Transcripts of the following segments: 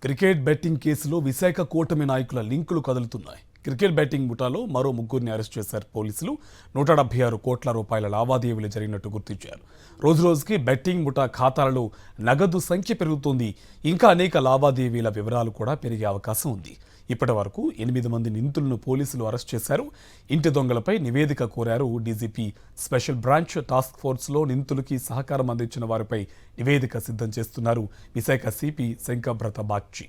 Cricket betting కేసులో విశాఖ కూటమి నాయకుల లింకులు కదులుతున్నాయి. క్రికెట్ బెట్టింగ్ ముఠాలో మరో ముగ్గురిని అరెస్ట్ చేశారు పోలీసులు. 176 కోట్ల రూపాయల లావాదేవీలు జరిగినట్టు గుర్తించారు. రోజురోజుకి బెట్టింగ్ ముఠా ఖాతాలలో నగదు సంఖ్య పెరుగుతోంది. ఇంకా అనేక లావాదేవీల వివరాలు కూడా పెరిగే అవకాశం ఉంది. ఇప్పటి వరకు 8 మంది నిందితులను పోలీసులు అరెస్ట్ చేశారు. ఇంటి దొంగలపై నివేదిక కోరారు డీజీపీ. స్పెషల్ బ్రాంచ్ టాస్క్ ఫోర్స్లో నిందితులకి సహకారం అందించిన వారిపై నివేదిక సిద్ధం చేస్తున్నారు విశాఖ సిపి శంకబ్రత బాగ్చి.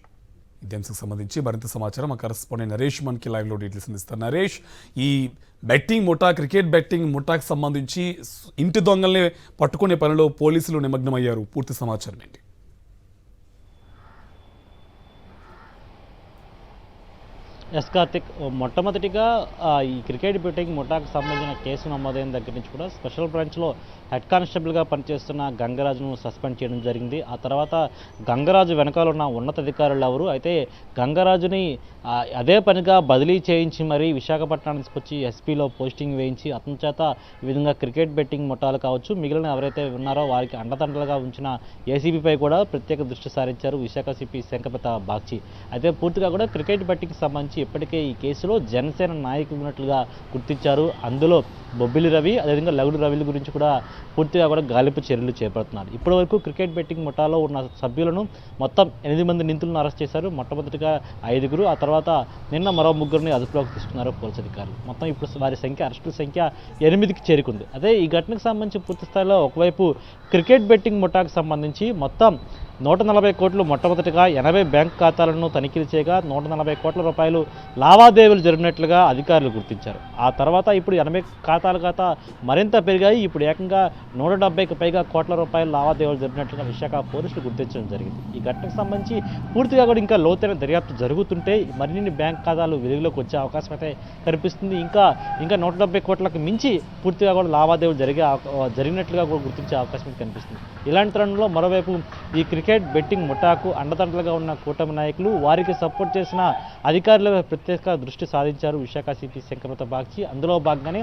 ఇదే అంశకు సంబంధించి మరింత సమాచారం మా కరెస్పాండెంట్ నరేష్ మనకి లైవ్లో డీటెయిల్స్ అందిస్తారు. నరేష్, ఈ బెట్టింగ్ ముఠా, క్రికెట్ బెట్టింగ్ ముఠాకు సంబంధించి ఇంటి దొంగల్ని పట్టుకునే పనిలో పోలీసులు నిమగ్నమయ్యారు. పూర్తి సమాచారం ఏంటి? ఎస్ కార్తిక్, మొట్టమొదటిగా ఈ క్రికెట్ బెట్టింగ్ ముఠాకు సంబంధించిన కేసు నమోదైన దగ్గర నుంచి కూడా స్పెషల్ బ్రాంచ్లో హెడ్ కానిస్టేబుల్గా పనిచేస్తున్న గంగరాజును సస్పెండ్ చేయడం జరిగింది. ఆ తర్వాత గంగరాజు వెనకాల ఉన్న ఉన్నతాధికారులు ఎవరు అయితే గంగరాజుని అదే పనిగా బదిలీ చేయించి మరీ విశాఖపట్నం తీసుకొచ్చి ఎస్పీలో పోస్టింగ్ వేయించి అతని చేత ఈ విధంగా క్రికెట్ బెట్టింగ్ ముఠాలు కావచ్చు, మిగిలిన ఎవరైతే ఉన్నారో వారికి అండదండలుగా ఉంచిన ఏసీబీపై కూడా ప్రత్యేక దృష్టి సారించారు విశాఖ సిపి శంకబ్రత బాగ్చి. అయితే పూర్తిగా కూడా క్రికెట్ బెట్టింగ్కి సంబంధించి ఇప్పటికే ఈ కేసులో జనసేన నాయకులు ఉన్నట్లుగా గుర్తించారు. అందులో బొబ్బిలి రవి, అదేవిధంగా లగుడు రవిల గురించి కూడా పూర్తిగా కూడా గాలింపు చర్యలు చేపడుతున్నారు. ఇప్పటి వరకు క్రికెట్ బెట్టింగ్ ముఠాలో ఉన్న సభ్యులను మొత్తం 8 మంది నిందితులను అరెస్ట్ చేశారు. మొట్టమొదటిగా 5, ఆ తర్వాత నిన్న మరో 3 అదుపులోకి తీసుకున్నారు పోలీసు అధికారులు. మొత్తం ఇప్పుడు వారి సంఖ్య, అరెస్టుల సంఖ్య 8కి చేరుకుంది. అదే ఈ ఘటనకు సంబంధించి పూర్తి స్థాయిలో ఒకవైపు క్రికెట్ బెట్టింగ్ ముఠాకు సంబంధించి మొత్తం 140 కోట్లు మొట్టమొదటిగా 80 బ్యాంక్ ఖాతాలను తనిఖీలు చేయగా 140 కోట్ల రూపాయలు లావాదేవీలు జరిగినట్లుగా అధికారులు గుర్తించారు. ఆ తర్వాత ఇప్పుడు 80 ఖాతా మరింత పెరిగాయి. ఇప్పుడు ఏకంగా 170కి పైగా కోట్ల రూపాయలు లావాదేవీలు జరిగినట్లుగా విశాఖ పోలీసులు గుర్తించడం జరిగింది. ఈ ఘటనకు సంబంధించి పూర్తిగా కూడా ఇంకా లోతైన దర్యాప్తు జరుగుతుంటే మరిన్ని బ్యాంక్ ఖాతాలు వెలుగులోకి వచ్చే అవకాశం అయితే కనిపిస్తుంది. ఇంకా 170 కోట్లకు మించి పూర్తిగా కూడా లావాదేవీలు జరిగినట్లుగా కూడా గుర్తించే అవకాశం అయితే కనిపిస్తుంది. ఇలాంటి తరుణంలో మరోవైపు ఈ క్రికెట్ బెట్టింగ్ ముఠాకు అండదండలుగా ఉన్న కూటమి నాయకులు, వారికి సపోర్ట్ చేసిన అధికారులపై ప్రత్యేక దృష్టి సాధించారు విశాఖ సిపి శంకబ్రత బాగ్చి. అందులో భాగంగానే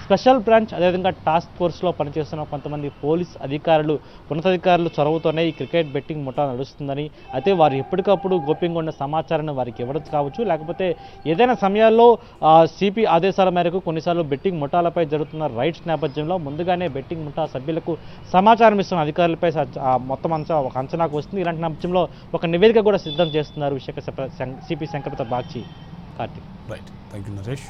స్పెషల్ బ్రాంచ్, అదేవిధంగా టాస్క్ ఫోర్స్లో పనిచేస్తున్న కొంతమంది పోలీస్ అధికారులు, ఉన్నతాధికారులు చొరవతోనే ఈ క్రికెట్ బెట్టింగ్ ముఠా నడుస్తుందని, అయితే వారు ఎప్పటికప్పుడు గోప్యంగా ఉన్న సమాచారాన్ని వారికి ఇవ్వడం కావచ్చు, లేకపోతే ఏదైనా సమయాల్లో సిపి ఆదేశాల మేరకు కొన్నిసార్లు బెట్టింగ్ ముఠాలపై జరుగుతున్న రైడ్స్ నేపథ్యంలో ముందుగానే బెట్టింగ్ ముఠా సభ్యులకు సమాచారం ఇస్తున్న అధికారులపై మొత్తం ఒక అంచనాకు వస్తుంది. ఇలాంటి నేపథ్యంలో ఒక నివేదిక కూడా సిద్ధం చేస్తున్నారు Visakha CP Shankhabrata Bagchi. Karthik. Right, thank you Naresh.